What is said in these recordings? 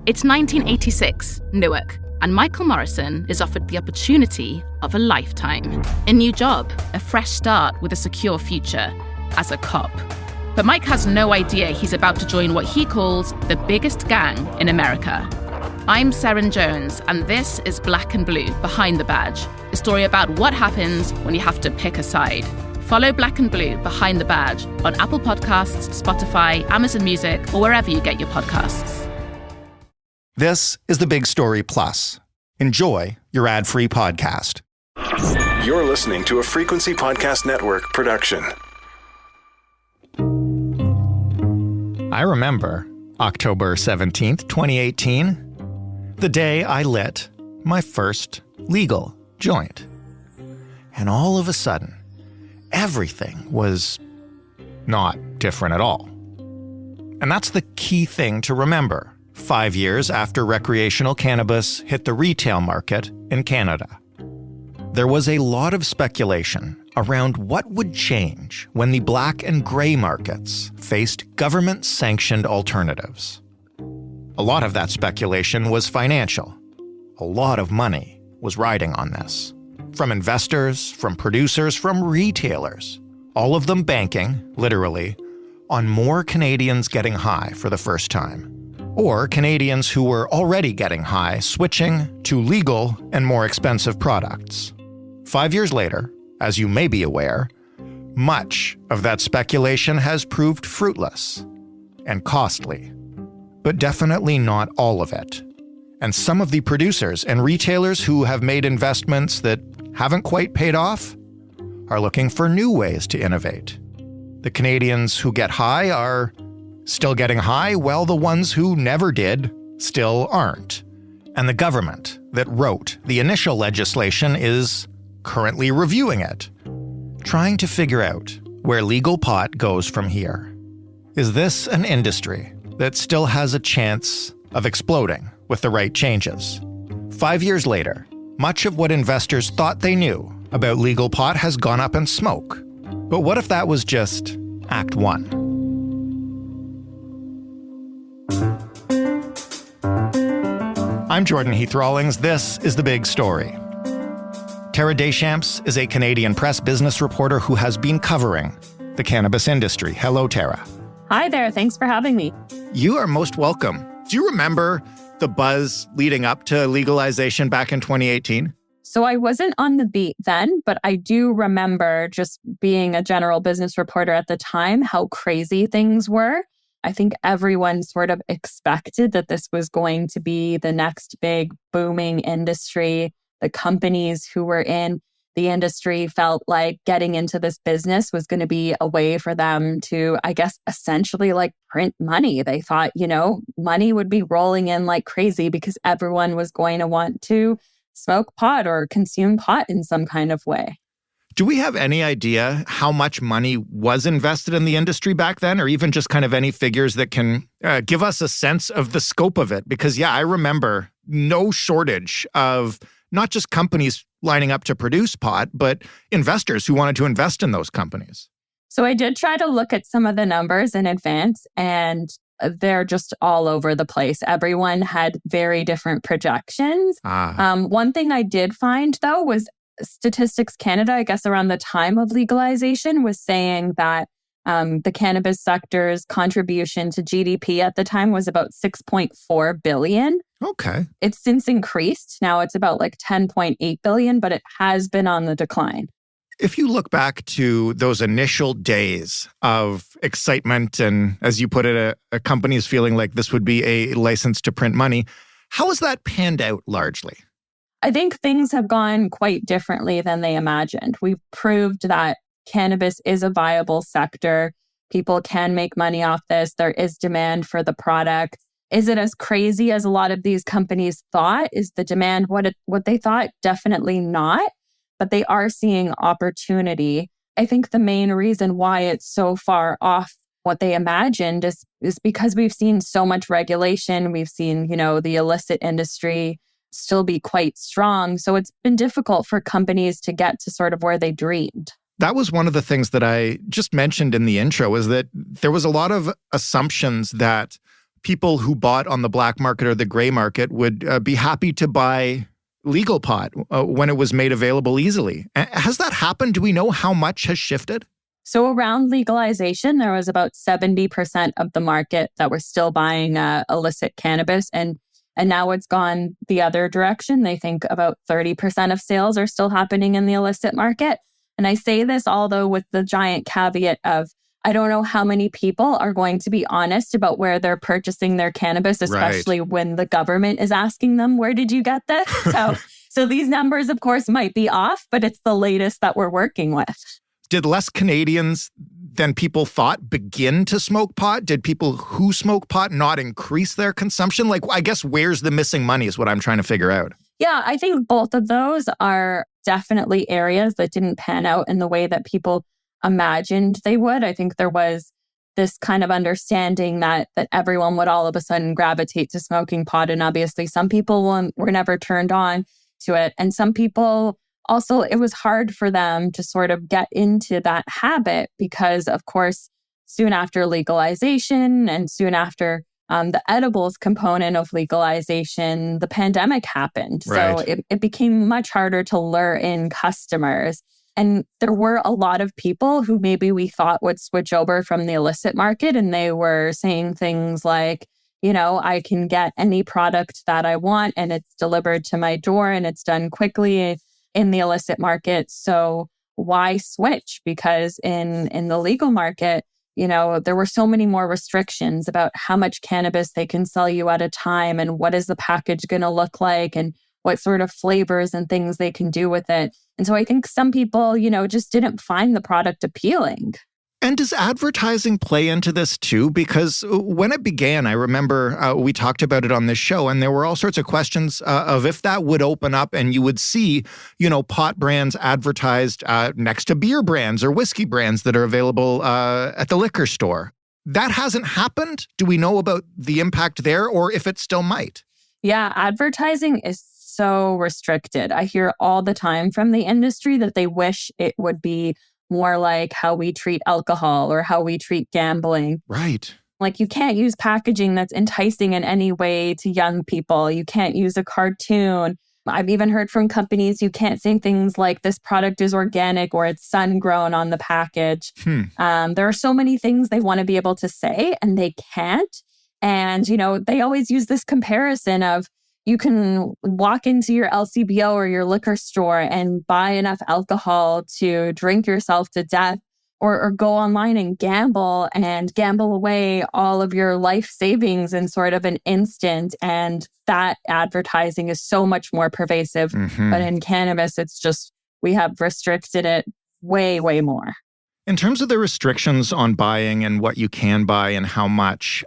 It's 1986, Newark, and Michael Morrison is offered the opportunity of a lifetime. A new job, a fresh start with a secure future, as a cop. But Mike has no idea he's about to join what he calls the biggest gang in America. I'm Seren Jones, and this is Black and Blue, Behind the Badge, a story about what happens when you have to pick a side. Follow Black and Blue, Behind the Badge on Apple Podcasts, Spotify, Amazon Music, or wherever you get your podcasts. This is The Big Story Plus. Enjoy your ad-free podcast. You're listening to a Frequency Podcast Network production. I remember October 17th, 2018, the day I lit my first legal joint. And all of a sudden, everything was not different at all. And that's the key thing to remember 5 years after recreational cannabis hit the retail market in Canada. There was a lot of speculation around what would change when the black and gray markets faced government-sanctioned alternatives. A lot of that speculation was financial. A lot of money was riding on this. From investors, from producers, from retailers, all of them banking, literally, on more Canadians getting high for the first time, or Canadians who were already getting high switching to legal and more expensive products. 5 years later, as you may be aware, much of that speculation has proved fruitless and costly, but definitely not all of it. And some of the producers and retailers who have made investments that haven't quite paid off are looking for new ways to innovate. The Canadians who get high are still getting high, while the ones who never did still aren't. And the government that wrote the initial legislation is currently reviewing it, trying to figure out where legal pot goes from here. Is this an industry that still has a chance of exploding with the right changes? 5 years later, much of what investors thought they knew about legal pot has gone up in smoke. But what if that was just Act 1? I'm Jordan Heath Rawlings. This is The Big Story. Tara Deschamps is a Canadian press business reporter who has been covering the cannabis industry. Hello, Tara. Hi there. Thanks for having me. You are most welcome. Do you remember the buzz leading up to legalization back in 2018? So I wasn't on the beat then, but I do remember just being a general business reporter at the time, how crazy things were. I think everyone sort of expected that this was going to be the next big booming industry. The companies who were in the industry felt like getting into this business was going to be a way for them to, I guess, essentially like print money. They thought, money would be rolling in like crazy because everyone was going to want to smoke pot or consume pot in some kind of way. Do we have any idea how much money was invested in the industry back then, or even just kind of any figures that can give us a sense of the scope of it? Because, I remember no shortage of not just companies lining up to produce pot, but investors who wanted to invest in those companies. So I did try to look at some of the numbers in advance, and they're just all over the place. Everyone had very different projections. One thing I did find, though, was Statistics Canada, I guess around the time of legalization, was saying that the cannabis sector's contribution to GDP at the time was about $6.4 billion. Okay. It's since increased. Now it's about like $10.8 billion, but it has been on the decline. If you look back to those initial days of excitement and, as you put it, a company's feeling like this would be a license to print money, how has that panned out largely? I think things have gone quite differently than they imagined. We've proved that cannabis is a viable sector. People can make money off this. There is demand for the product. Is it as crazy as a lot of these companies thought? Is the demand what they thought? Definitely not. But they are seeing opportunity. I think the main reason why it's so far off what they imagined is because we've seen so much regulation. We've seen, the illicit industry still be quite strong. So it's been difficult for companies to get to sort of where they dreamed. That was one of the things that I just mentioned in the intro, is that there was a lot of assumptions that people who bought on the black market or the gray market would be happy to buy legal pot when it was made available easily. Has that happened? Do we know how much has shifted? So around legalization, there was about 70% of the market that were still buying illicit cannabis. And now it's gone the other direction. They think about 30% of sales are still happening in the illicit market. And I say this, although with the giant caveat of, I don't know how many people are going to be honest about where they're purchasing their cannabis, especially when the government is asking them, where did you get this? So these numbers, of course, might be off, but it's the latest that we're working with. Did less Canadians than people thought begin to smoke pot? Did people who smoke pot not increase their consumption? Like, I guess where's the missing money is what I'm trying to figure out. Yeah, I think both of those are definitely areas that didn't pan out in the way that people imagined they would. I think there was this kind of understanding that everyone would all of a sudden gravitate to smoking pot. And obviously some people were never turned on to it. And some people also, it was hard for them to sort of get into that habit because, of course, soon after legalization and soon after the edibles component of legalization, the pandemic happened. Right. So it became much harder to lure in customers. And there were a lot of people who maybe we thought would switch over from the illicit market, and they were saying things like, you know, I can get any product that I want and it's delivered to my door and it's done quickly in the illicit market. So why switch? Because in the legal market, you know, there were so many more restrictions about how much cannabis they can sell you at a time and what is the package going to look like and what sort of flavors and things they can do with it. And so I think some people, you know, just didn't find the product appealing. And does advertising play into this too? Because when it began, I remember we talked about it on this show, and there were all sorts of questions of if that would open up and you would see, you know, pot brands advertised next to beer brands or whiskey brands that are available at the liquor store. That hasn't happened. Do we know about the impact there, or if it still might? Yeah, advertising is so restricted. I hear all the time from the industry that they wish it would be more like how we treat alcohol or how we treat gambling. Right. Like you can't use packaging that's enticing in any way to young people. You can't use a cartoon. I've even heard from companies you can't say things like this product is organic or it's sun-grown on the package. There are so many things they want to be able to say and they can't. And, you know, they always use this comparison of you can walk into your LCBO or your liquor store and buy enough alcohol to drink yourself to death, or go online and gamble away all of your life savings in sort of an instant. And that advertising is so much more pervasive. But in cannabis, it's just, we have restricted it way, way more. In terms of the restrictions on buying and what you can buy and how much,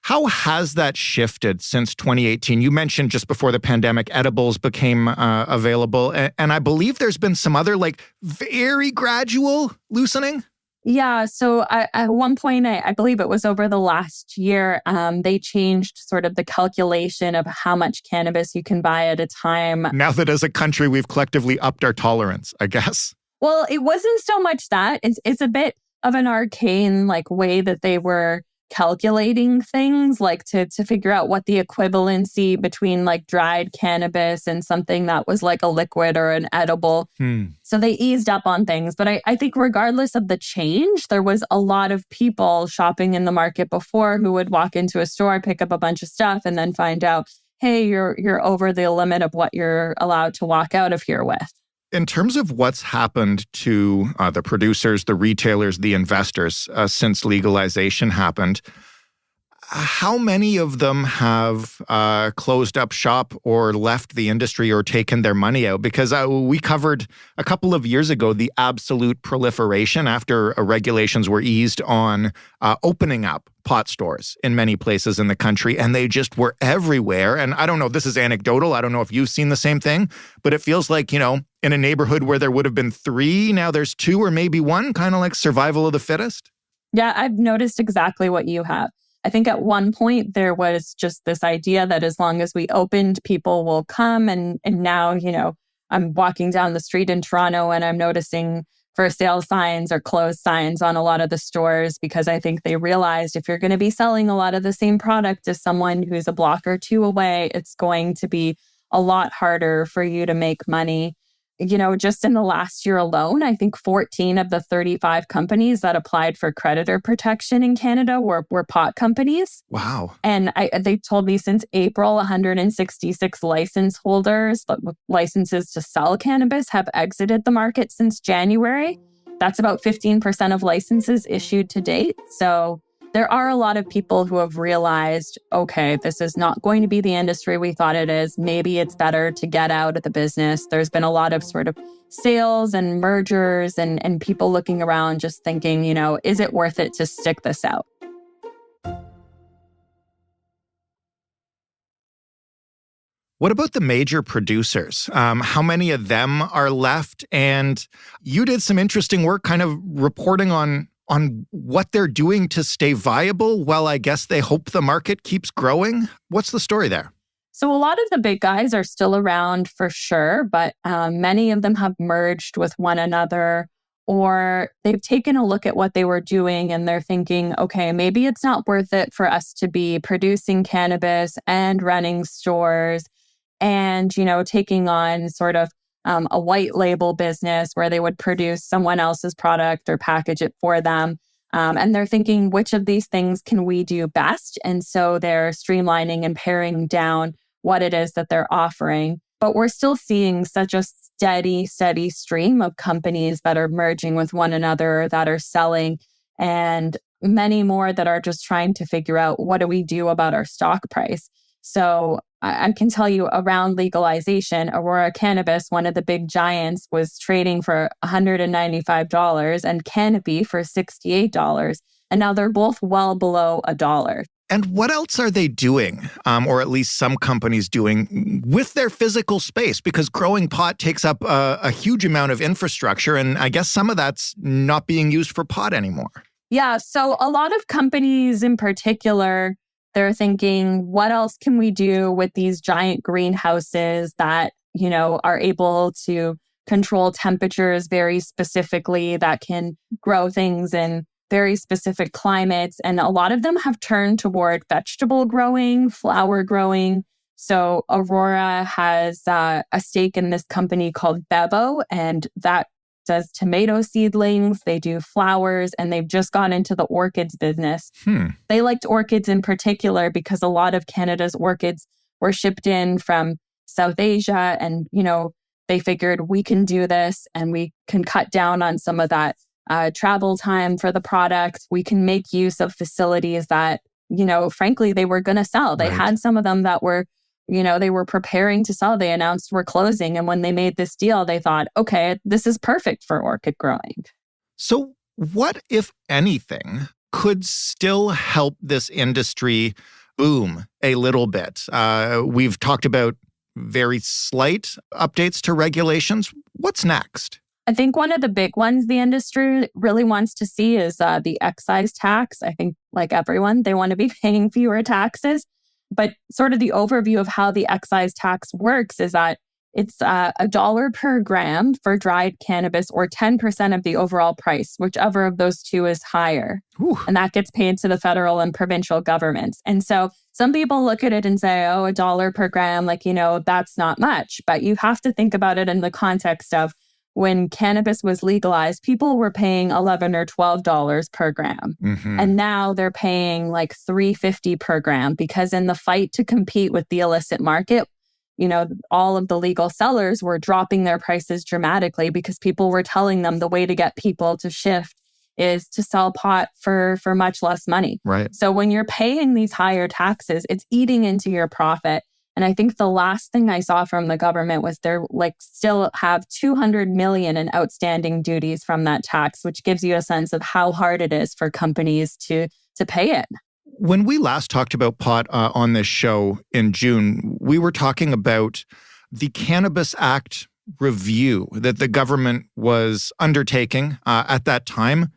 how has that shifted since 2018? You mentioned just before the pandemic, edibles became available. And I believe there's been some other like very gradual loosening. Yeah. So at one point, I believe it was over the last year, they changed sort of the calculation of how much cannabis you can buy at a time. Now that as a country, we've collectively upped our tolerance, I guess. Well, it wasn't so much that. It's a bit of an arcane like way that they were calculating things, like to figure out what the equivalency between like dried cannabis and something that was like a liquid or an edible. So they eased up on things. But I think regardless of the change, there was a lot of people shopping in the market before who would walk into a store, pick up a bunch of stuff, and then find out, hey, you're over the limit of what you're allowed to walk out of here with. In terms of what's happened to the producers, the retailers, the investors since legalization happened, how many of them have closed up shop or left the industry or taken their money out? Because we covered a couple of years ago the absolute proliferation after regulations were eased on opening up pot stores in many places in the country, and they just were everywhere. And I don't know, this is anecdotal. I don't know if you've seen the same thing, but it feels like, you know, in a neighborhood where there would have been 3, now there's 2 or maybe 1, kind of like survival of the fittest. Yeah, I've noticed exactly what you have. I think at one point there was just this idea that as long as we opened, people will come. And now, you know, I'm walking down the street in Toronto and I'm noticing for sale signs or closed signs on a lot of the stores, because I think they realized if you're going to be selling a lot of the same product as someone who's a block or two away, it's going to be a lot harder for you to make money. Just in the last year alone, I think 14 of the 35 companies that applied for creditor protection in Canada were pot companies. Wow. And they told me since April, 166 license holders with licenses to sell cannabis have exited the market since January. That's about 15% of licenses issued to date. So there are a lot of people who have realized, okay, this is not going to be the industry we thought it is. Maybe it's better to get out of the business. There's been a lot of sort of sales and mergers and people looking around just thinking, is it worth it to stick this out? What about the major producers? How many of them are left? And you did some interesting work kind of reporting on what they're doing to stay viable while I guess they hope the market keeps growing. What's the story there? So a lot of the big guys are still around for sure, but many of them have merged with one another, or they've taken a look at what they were doing and they're thinking, okay, maybe it's not worth it for us to be producing cannabis and running stores and, taking on sort of a white label business where they would produce someone else's product or package it for them. And they're thinking, which of these things can we do best? And so they're streamlining and paring down what it is that they're offering. But we're still seeing such a steady stream of companies that are merging with one another, that are selling, and many more that are just trying to figure out, what do we do about our stock price? So I can tell you, around legalization, Aurora Cannabis, one of the big giants, was trading for $195 and Canopy for $68. And now they're both well below $1. And what else are they doing, or at least some companies doing, with their physical space? Because growing pot takes up a huge amount of infrastructure, and I guess some of that's not being used for pot anymore. Yeah, so a lot of companies in particular, they're thinking, what else can we do with these giant greenhouses that, are able to control temperatures very specifically, that can grow things in very specific climates. And a lot of them have turned toward vegetable growing, flower growing. So Aurora has a stake in this company called Bevo, and that does tomato seedlings, they do flowers, and they've just gone into the orchids business. They liked orchids in particular because a lot of Canada's orchids were shipped in from South Asia, and, they figured we can do this and we can cut down on some of that travel time for the product. We can make use of facilities that, frankly, they were going to sell. They had some of them that were, they were preparing to sell. They announced we're closing. And when they made this deal, they thought, okay, this is perfect for orchid growing. So what, if anything, could still help this industry boom a little bit? We've talked about very slight updates to regulations. What's next? I think one of the big ones the industry really wants to see is the excise tax. I think, like everyone, they want to be paying fewer taxes. But sort of the overview of how the excise tax works is that it's $1 per gram for dried cannabis, or 10% of the overall price, whichever of those two is higher. Ooh. And that gets paid to the federal and provincial governments. And so some people look at it and say, oh, $1 per gram, that's not much. But you have to think about it in the context of when cannabis was legalized, people were paying $11 or $12 per gram. Mm-hmm. And now they're paying like $3.50 per gram, because in the fight to compete with the illicit market, all of the legal sellers were dropping their prices dramatically because people were telling them the way to get people to shift is to sell pot for much less money. Right. So when you're paying these higher taxes, it's eating into your profit. And I think the last thing I saw from the government was they're still have $200 million in outstanding duties from that tax, which gives you a sense of how hard it is for companies to pay it. When we last talked about pot on this show in June, we were talking about the Cannabis Act review that the government was undertaking at that time.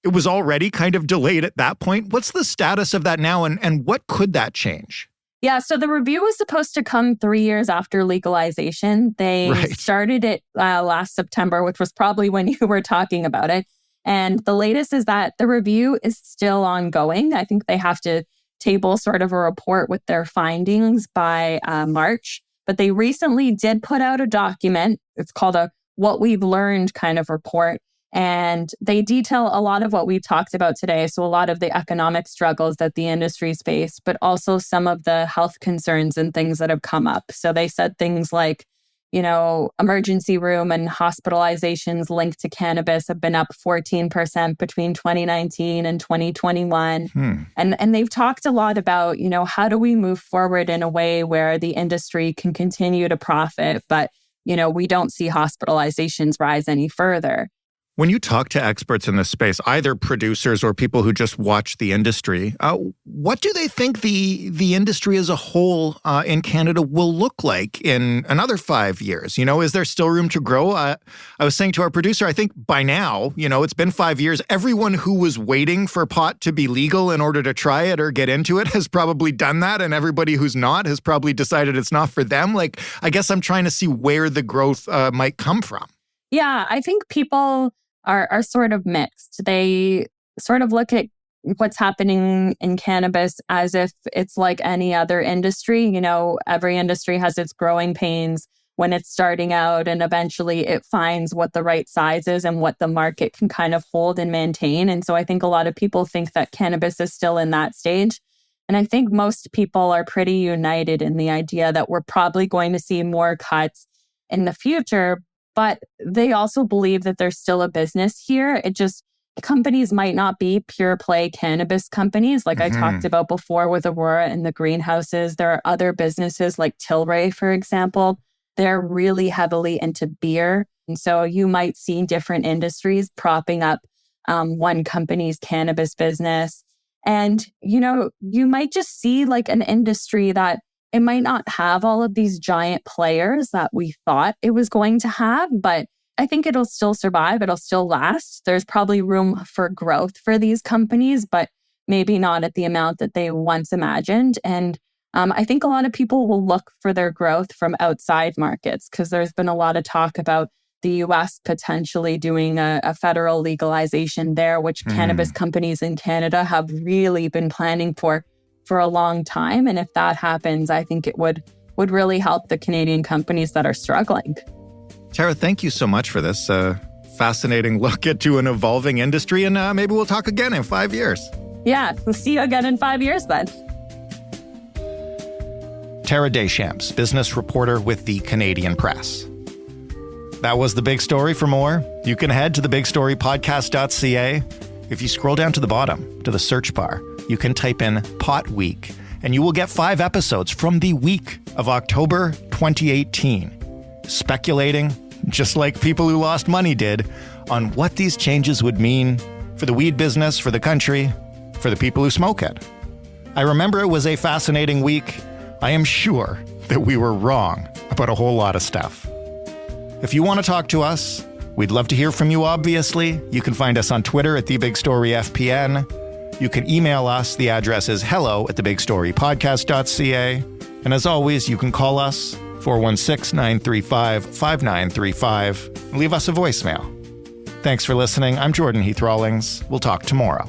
It was already kind of delayed at that point. What's the status of that now, and what could that change? Yeah, so the review was supposed to come 3 years after legalization. They started it last September, which was probably when you were talking about it. And the latest is that the review is still ongoing. I think they have to table sort of a report with their findings by March. But they recently did put out a document. It's called a What We've Learned kind of report. And they detail a lot of what we talked about today. So a lot of the economic struggles that the industry's faced, but also some of the health concerns and things that have come up. So they said things like, emergency room and hospitalizations linked to cannabis have been up 14% between 2019 and 2021. And they've talked a lot about, how do we move forward in a way where the industry can continue to profit, but, we don't see hospitalizations rise any further. When you talk to experts in this space, either producers or people who just watch the industry, what do they think the industry as a whole in Canada will look like in another 5 years? Is there still room to grow? I was saying to our producer, I think by now, it's been 5 years. Everyone who was waiting for pot to be legal in order to try it or get into it has probably done that. And everybody who's not has probably decided it's not for them. I guess I'm trying to see where the growth might come from. Yeah, I think people are sort of mixed. They sort of look at what's happening in cannabis as if it's like any other industry. Every industry has its growing pains when it's starting out, and eventually it finds what the right size is and what the market can kind of hold and maintain. And so I think a lot of people think that cannabis is still in that stage. And I think most people are pretty united in the idea that we're probably going to see more cuts in the future. But they also believe that there's still a business here. Companies might not be pure play cannabis companies like I talked about before with Aurora and the greenhouses. There are other businesses like Tilray, for example. They're really heavily into beer. And so you might see different industries propping up one company's cannabis business. And, you might just see like an industry that it might not have all of these giant players that we thought it was going to have, but I think it'll still survive. It'll still last. There's probably room for growth for these companies, but maybe not at the amount that they once imagined. And I think a lot of people will look for their growth from outside markets because there's been a lot of talk about the US potentially doing a federal legalization there, which cannabis companies in Canada have really been planning for a long time. And if that happens, I think it would really help the Canadian companies that are struggling. Tara, thank you so much for this fascinating look into an evolving industry. And maybe we'll talk again in 5 years. Yeah, we'll see you again in 5 years then. Tara Deschamps, business reporter with the Canadian Press. That was The Big Story. For more, you can head to thebigstorypodcast.ca. If you scroll down to the bottom, to the search bar, you can type in Pot Week, and you will get 5 episodes from the week of October 2018, speculating, just like people who lost money did, on what these changes would mean for the weed business, for the country, for the people who smoke it. I remember it was a fascinating week. I am sure that we were wrong about a whole lot of stuff. If you want to talk to us, we'd love to hear from you, obviously. You can find us on Twitter at TheBigStoryFPN. You can email us. The address is hello@thebigstorypodcast.ca. And as always, you can call us 416-935-5935 and leave us a voicemail. Thanks for listening. I'm Jordan Heath Rawlings. We'll talk tomorrow.